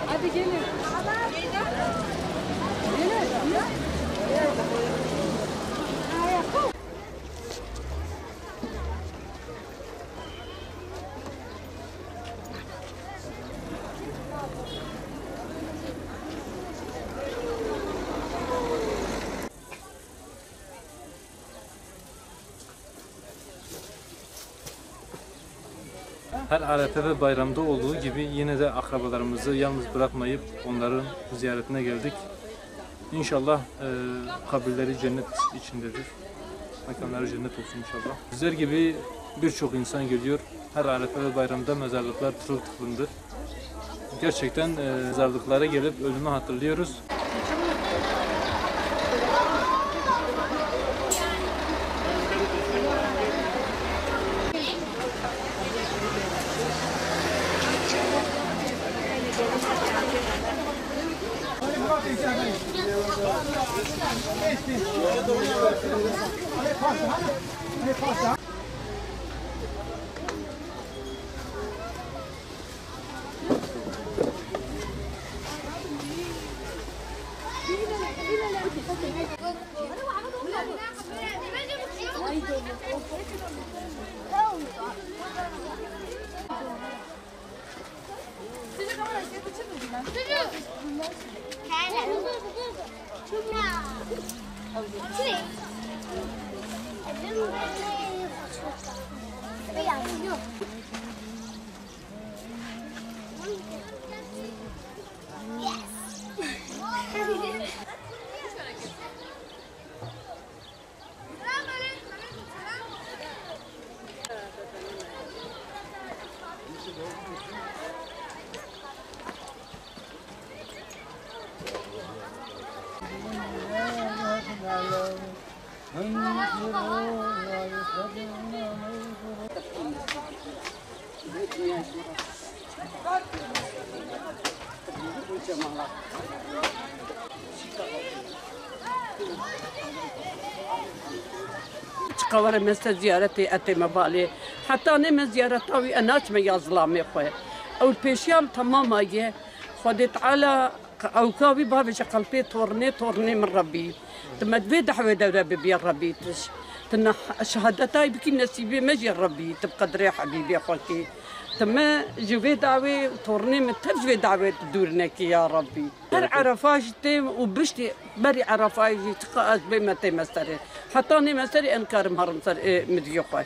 Hadi gelin. Her Arefe ve bayramda olduğu gibi yine de akrabalarımızı yalnız bırakmayıp onların ziyaretine geldik. İnşallah kabirleri cennet içindedir. Mekanları cennet olsun inşallah. Bizler gibi birçok insan geliyor. Her Arefe ve bayramda mezarlıklar tıklım tıklımdır. Gerçekten mezarlıklara gelip ölümü hatırlıyoruz. قوار مثل زيارتي أتي مبالي حتى أنا من زيارتي أنا ما يظلمي خوي أو البيشيام تماما يه خدت على أو كابي بابش قلبي تورني من ربي تما تبيد حويدا ربي بيا ربي تش تنا شهادتي بكي نسيبي مجي ربي تبقى دري حبيبي أخوتي تما جوي دعوي تورني من تجوي دعوي تدورنك يا ربي هر عرفاجتي وبشتي بري عرفاجي تقاس بما تمسري حتى أنا مسري أنكر مهرم سر مديوخي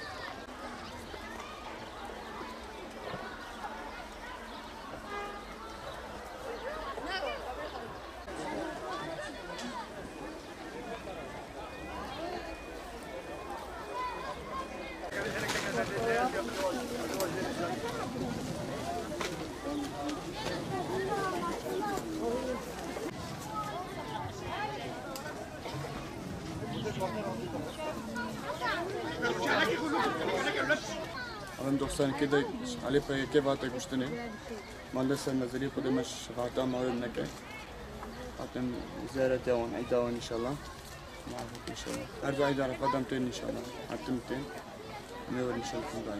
من 92 علي في كيف هاتك مشتني ما لسه نزلي قدمش غاتا ما ابنك هاتم زيارة يوم عيد ان شاء الله معك ان شاء الله ارجع عيد على قدمتين ان شاء الله هاتمتين نور ان شاء الله